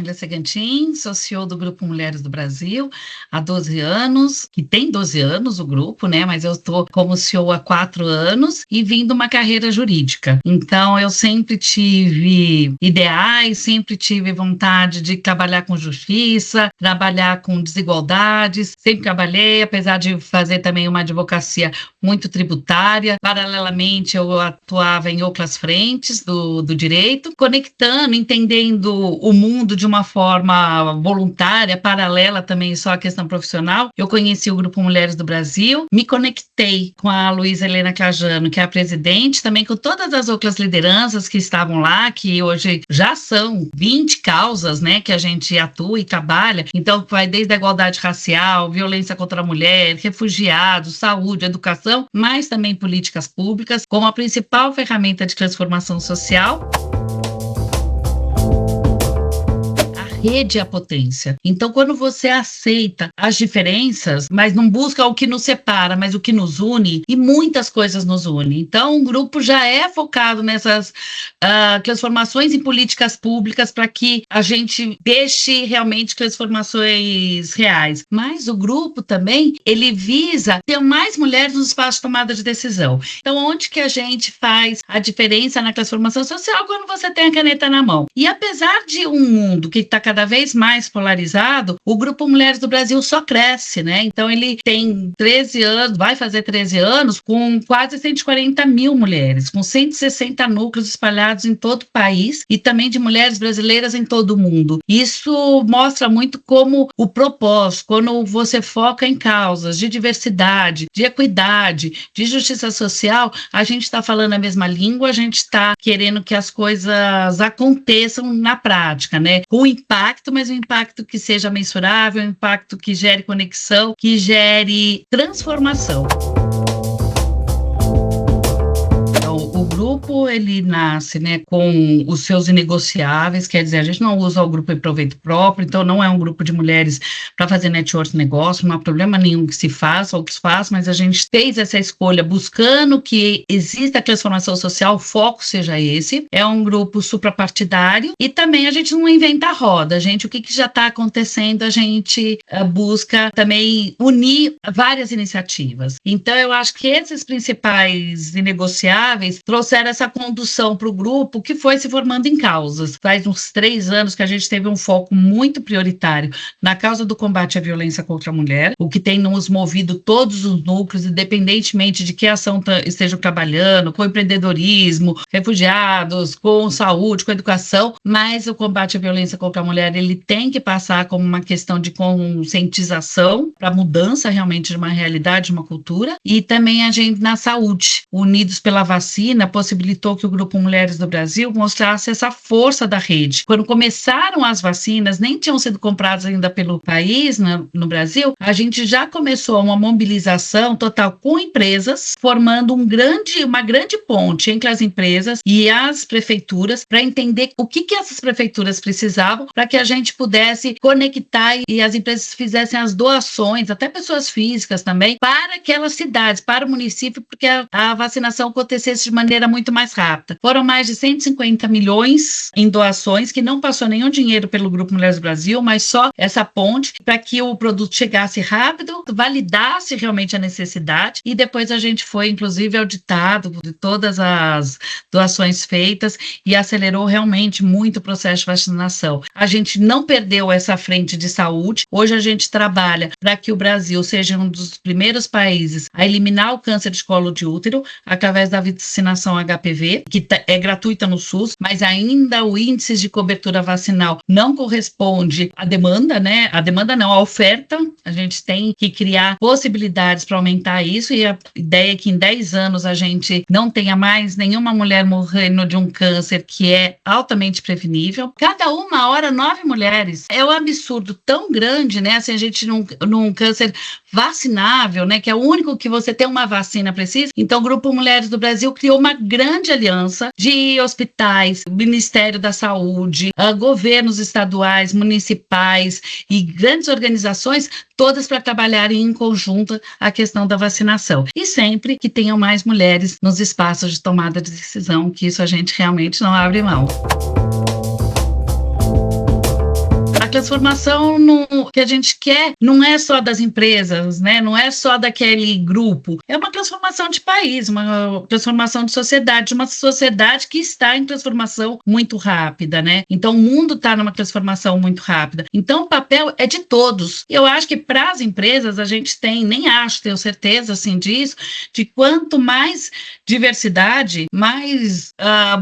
Alexandra Segantin, sou CEO do Grupo Mulheres do Brasil há 12 anos, que tem 12 anos o grupo, né? Mas eu estou como CEO há 4 anos e vim de uma carreira jurídica. Então, eu sempre tive ideais, sempre tive vontade de trabalhar com justiça, trabalhar com desigualdades, sempre trabalhei, apesar de fazer também uma advocacia muito tributária. Paralelamente, eu atuava em outras frentes do direito, conectando, entendendo o mundo de uma forma voluntária, paralela também só à questão profissional. Eu conheci o Grupo Mulheres do Brasil, me conectei com a Luísa Helena Cajano, que é a presidente, também com todas as outras lideranças que estavam lá, que hoje já são 20 causas, né, que a gente atua e trabalha. Então, vai desde a igualdade racial, violência contra a mulher, refugiados, saúde, educação, mas também políticas públicas, como a principal ferramenta de transformação social. Rede é a potência. Então, quando você aceita as diferenças, mas não busca o que nos separa, mas o que nos une, e muitas coisas nos unem. Então, o grupo já é focado nessas transformações em políticas públicas para que a gente deixe realmente transformações reais. Mas o grupo também, ele visa ter mais mulheres no espaço de tomada de decisão. Então, onde que a gente faz a diferença na transformação social? Quando você tem a caneta na mão. E apesar de um mundo que está cada vez mais polarizado, o Grupo Mulheres do Brasil só cresce, né? Então, ele tem 13 anos, vai fazer 13 anos, com quase 140 mil mulheres, com 160 núcleos espalhados em todo o país e também de mulheres brasileiras em todo o mundo. Isso mostra muito como o propósito, quando você foca em causas de diversidade, de equidade, de justiça social, a gente está falando a mesma língua, a gente está querendo que as coisas aconteçam na prática, né? Com impacto, mas um impacto que seja mensurável, um impacto que gere conexão, que gere transformação. O grupo, ele nasce, né, com os seus inegociáveis, quer dizer, a gente não usa o grupo em proveito próprio, então não é um grupo de mulheres para fazer network negócio, não há problema nenhum que se faça, outros fazem, mas a gente fez essa escolha buscando que exista a transformação social, o foco seja esse, é um grupo suprapartidário e também a gente não inventa a roda, o que já está acontecendo, a gente busca também unir várias iniciativas. Então eu acho que esses principais inegociáveis trouxeram essa condução para o grupo que foi se formando em causas. Faz uns 3 anos que a gente teve um foco muito prioritário na causa do combate à violência contra a mulher, o que tem nos movido todos os núcleos, independentemente de que ação estejam trabalhando, com empreendedorismo, refugiados, com saúde, com educação, mas o combate à violência contra a mulher, ele tem que passar como uma questão de conscientização para a mudança realmente de uma realidade, de uma cultura, e também a gente na saúde, unidos pela vacina, possibilitou que o Grupo Mulheres do Brasil mostrasse essa força da rede. Quando começaram as vacinas, nem tinham sido compradas ainda pelo país, no Brasil, a gente já começou uma mobilização total com empresas, formando uma grande ponte entre as empresas e as prefeituras para entender o que essas prefeituras precisavam para que a gente pudesse conectar e as empresas fizessem as doações, até pessoas físicas também, para aquelas cidades, para o município, porque a vacinação acontecesse de maneira muito mais rápida. Foram mais de 150 milhões em doações, que não passou nenhum dinheiro pelo Grupo Mulheres do Brasil, mas só essa ponte para que o produto chegasse rápido, validasse realmente a necessidade e depois a gente foi, inclusive, auditado de todas as doações feitas e acelerou realmente muito o processo de vacinação. A gente não perdeu essa frente de saúde. Hoje a gente trabalha para que o Brasil seja um dos primeiros países a eliminar o câncer de colo de útero através da vacinação HPV, que é gratuita no SUS, mas ainda o índice de cobertura vacinal não corresponde à demanda, né? A demanda não, a oferta. A gente tem que criar possibilidades para aumentar isso e a ideia é que em 10 anos a gente não tenha mais nenhuma mulher morrendo de um câncer que é altamente prevenível. Cada uma hora, 9 mulheres. É um absurdo tão grande, né? Assim, a gente num câncer vacinável, né? Que é o único que você tem uma vacina precisa. Então, o Grupo Mulheres do Brasil criou uma grande aliança de hospitais, Ministério da Saúde, governos estaduais, municipais e grandes organizações, todas para trabalharem em conjunto a questão da vacinação. E sempre que tenham mais mulheres nos espaços de tomada de decisão, que isso a gente realmente não abre mão. transformação que a gente quer não é só das empresas, né? Não é só daquele grupo. É uma transformação de país, uma transformação de sociedade, uma sociedade que está em transformação muito rápida, né? Então, o mundo está numa transformação muito rápida. Então, o papel é de todos. Eu acho que para as empresas, a gente tenho certeza, assim, disso, de quanto mais diversidade, mais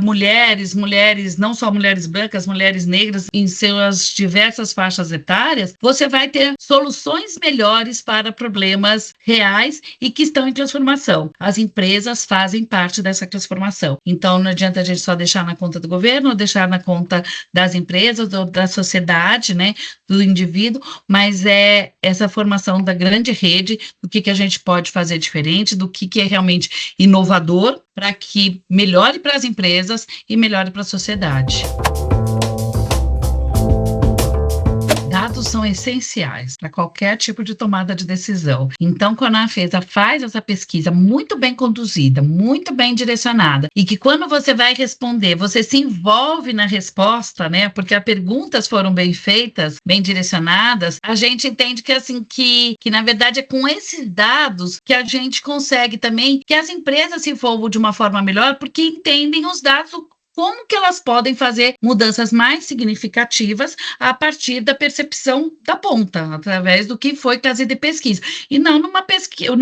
mulheres, não só mulheres brancas, mulheres negras, em suas diversas faixas etárias, você vai ter soluções melhores para problemas reais e que estão em transformação. As empresas fazem parte dessa transformação. Então, não adianta a gente só deixar na conta do governo, ou deixar na conta das empresas ou da sociedade, né, do indivíduo, mas é essa formação da grande rede, do que a gente pode fazer diferente, do que é realmente inovador, para que melhore para as empresas e melhore para a sociedade. Dados são essenciais para qualquer tipo de tomada de decisão. Então, quando a Anfesa faz essa pesquisa muito bem conduzida, muito bem direcionada, e que quando você vai responder, você se envolve na resposta, né? Porque as perguntas foram bem feitas, bem direcionadas, a gente entende que, assim, que na verdade é com esses dados que a gente consegue também que as empresas se envolvam de uma forma melhor, porque entendem os dados, como que elas podem fazer mudanças mais significativas a partir da percepção da ponta, através do que foi trazido em pesquisa, e não numa pesquisa,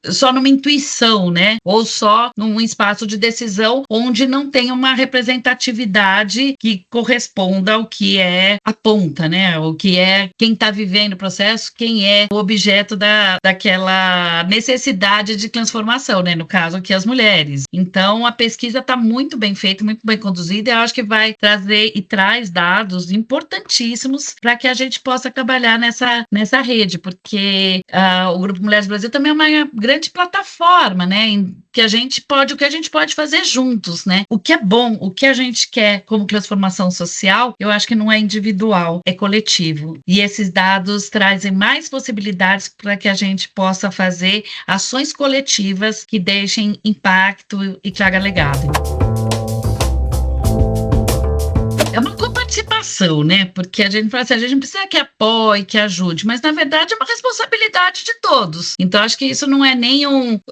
só numa intuição, né? Ou só num espaço de decisão onde não tem uma representatividade que corresponda ao que é a ponta, né? O que é quem está vivendo o processo, quem é o objeto daquela necessidade de transformação, né? No caso aqui, as mulheres. Então, a pesquisa está muito bem feita, muito bem conduzida, e eu acho que vai trazer e traz dados importantíssimos para que a gente possa trabalhar nessa rede, porque o Grupo Mulheres Brasil também é uma grande plataforma, né, o que a gente pode fazer juntos, né, o que é bom, o que a gente quer como transformação social, eu acho que não é individual, é coletivo, e esses dados trazem mais possibilidades para que a gente possa fazer ações coletivas que deixem impacto e traga legado. É uma coparticipação, né? Porque a gente fala assim, a gente não precisa que apoie, que ajude, mas na verdade é uma responsabilidade de todos. Então acho que isso não é nem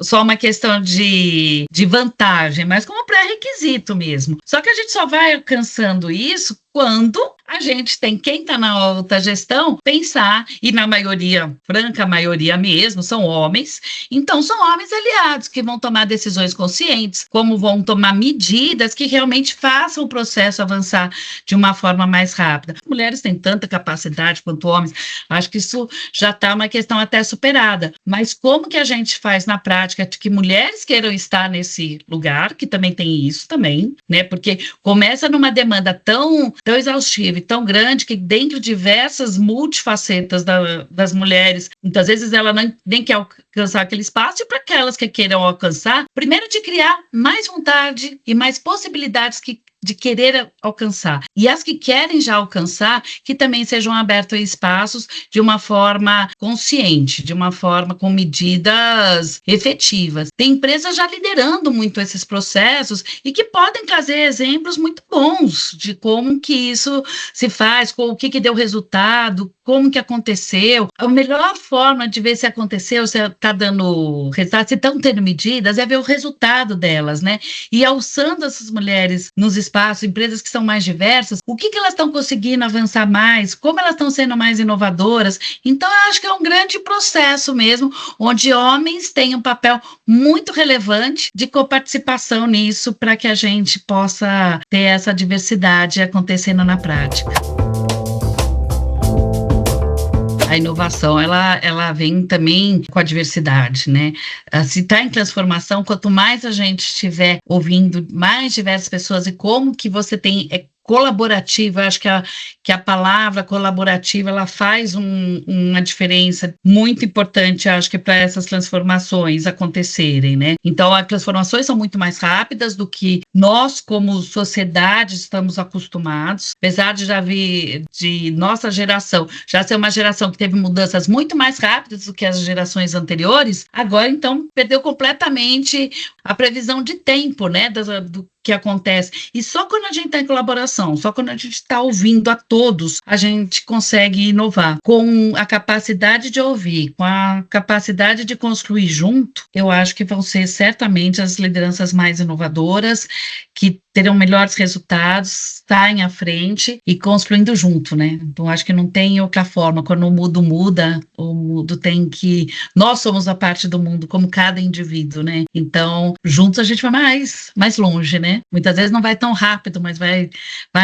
só uma questão de vantagem, mas como pré-requisito mesmo. Só que a gente só vai alcançando isso quando a gente tem quem está na alta gestão pensar, e na maioria, franca maioria mesmo, são homens, então são homens aliados que vão tomar decisões conscientes, como vão tomar medidas que realmente façam o processo avançar de uma forma mais rápida. Mulheres têm tanta capacidade quanto homens, acho que isso já está uma questão até superada, mas como que a gente faz na prática de que mulheres queiram estar nesse lugar, que também tem isso também, né, porque começa numa demanda tão exaustiva e tão grande que dentro de diversas multifacetas das mulheres, muitas vezes ela nem quer alcançar aquele espaço, e para aquelas que queiram alcançar, primeiro de criar mais vontade e mais possibilidades de querer alcançar. E as que querem já alcançar, que também sejam abertos a espaços de uma forma consciente, de uma forma com medidas efetivas. Tem empresas já liderando muito esses processos e que podem trazer exemplos muito bons de como que isso se faz, o que deu resultado, como que aconteceu. A melhor forma de ver se aconteceu, se está dando resultado, se estão tendo medidas, é ver o resultado delas, né? E alçando essas mulheres nos espaços, empresas que são mais diversas, o que elas estão conseguindo avançar mais, como elas estão sendo mais inovadoras. Então, eu acho que é um grande processo mesmo, onde homens têm um papel muito relevante de coparticipação nisso, para que a gente possa ter essa diversidade acontecendo na prática. A inovação, ela vem também com a diversidade, né? Se está em transformação, quanto mais a gente estiver ouvindo mais diversas pessoas, e como que você tem colaborativa, acho que a palavra colaborativa, ela faz uma diferença muito importante, acho que para essas transformações acontecerem, né? Então, as transformações são muito mais rápidas do que nós, como sociedade, estamos acostumados, apesar de nossa geração já ser uma geração que teve mudanças muito mais rápidas do que as gerações anteriores, agora, então, perdeu completamente a previsão de tempo, né? que acontece. E só quando a gente está em colaboração, só quando a gente está ouvindo a todos, a gente consegue inovar. Com a capacidade de ouvir, com a capacidade de construir junto, eu acho que vão ser certamente as lideranças mais inovadoras, que terão melhores resultados, saem à frente e construindo junto, né? Então, acho que não tem outra forma. Quando o mundo muda, o mundo tem que... Nós somos a parte do mundo, como cada indivíduo, né? Então, juntos a gente vai mais longe, né? Muitas vezes não vai tão rápido, mas vai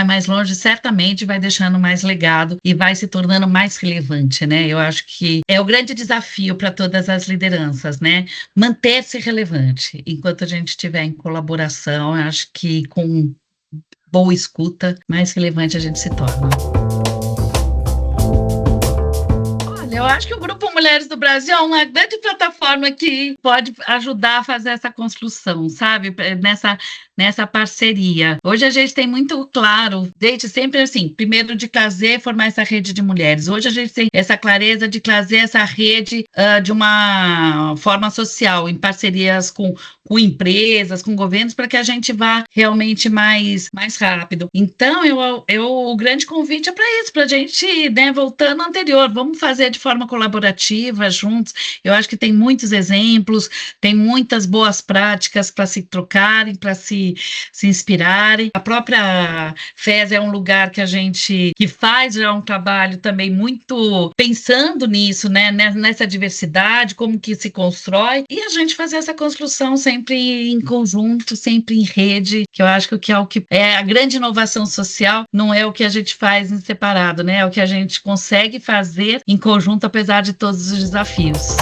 mais longe, certamente vai deixando mais legado e vai se tornando mais relevante, né? Eu acho que é o grande desafio para todas as lideranças, né? Manter-se relevante. Enquanto a gente estiver em colaboração, eu acho que com boa escuta, mais relevante a gente se torna. Olha, eu acho que o Grupo Mulheres do Brasil é uma grande plataforma que pode ajudar a fazer essa construção, sabe? Nessa parceria. Hoje a gente tem muito claro, desde sempre assim, primeiro de trazer, formar essa rede de mulheres. Hoje a gente tem essa clareza de trazer essa rede de uma forma social, em parcerias com empresas, com governos, para que a gente vá realmente mais rápido. Então, o grande convite é para isso, para a gente, né, voltando ao anterior, vamos fazer de forma colaborativa, juntos. Eu acho que tem muitos exemplos, tem muitas boas práticas para se trocarem, para se inspirarem. A própria FES é um lugar que faz já um trabalho também muito pensando nisso, né, nessa diversidade, como que se constrói, e a gente fazer essa construção sempre em conjunto, sempre em rede, que eu acho que é o que é a grande inovação social, não é o que a gente faz em separado, né, é o que a gente consegue fazer em conjunto, apesar de todos os desafios.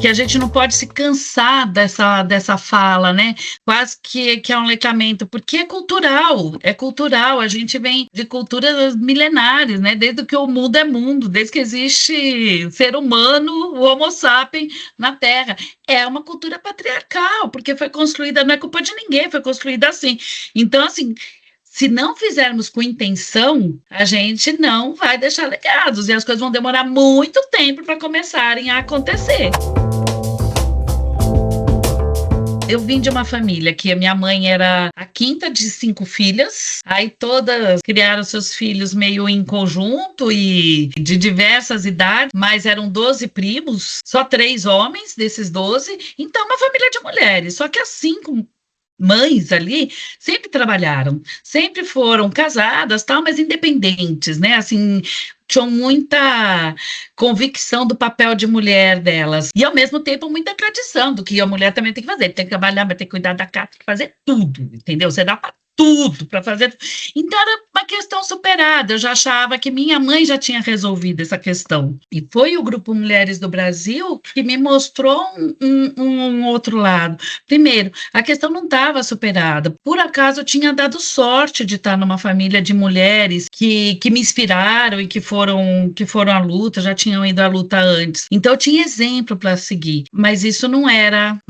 Que a gente não pode se cansar dessa fala, né? Quase que é um letramento, porque é cultural, a gente vem de culturas milenares, né? Desde que o mundo é mundo, desde que existe ser humano, o Homo sapiens na Terra. É uma cultura patriarcal, porque foi construída, não é culpa de ninguém, foi construída assim. Então, assim, se não fizermos com intenção, a gente não vai deixar legados e as coisas vão demorar muito tempo para começarem a acontecer. Eu vim de uma família que a minha mãe era a quinta de 5 filhas, aí todas criaram seus filhos meio em conjunto e de diversas idades, mas eram 12 primos, só 3 homens desses 12, então uma família de mulheres, só que as 5 mães ali sempre trabalharam, sempre foram casadas, tal, mas independentes, né? Assim, tinham muita convicção do papel de mulher delas. E, ao mesmo tempo, muita tradição do que a mulher também tem que fazer. Tem que trabalhar, mas tem que cuidar da casa, tem que fazer tudo, entendeu? Você dá para tudo para fazer. Então, era uma questão superada. Eu já achava que minha mãe já tinha resolvido essa questão. E foi o Grupo Mulheres do Brasil que me mostrou um outro lado. Primeiro, a questão não estava superada. Por acaso, eu tinha dado sorte de estar numa família de mulheres que me inspiraram e que foram à luta, já tinham ido à luta antes. Então, eu tinha exemplo para seguir. Mas isso não era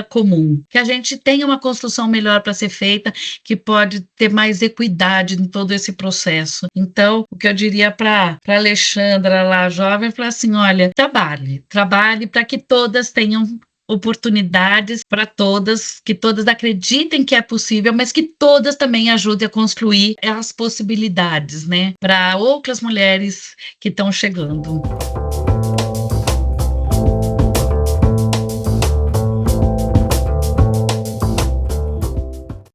comum. Que a gente tenha uma construção melhor para ser feita, que pode ter mais equidade em todo esse processo. Então, o que eu diria para Alexandra lá, jovem, é falar assim, olha, trabalhe para que todas tenham oportunidades para todas, que todas acreditem que é possível, mas que todas também ajudem a construir as possibilidades, né, para outras mulheres que estão chegando.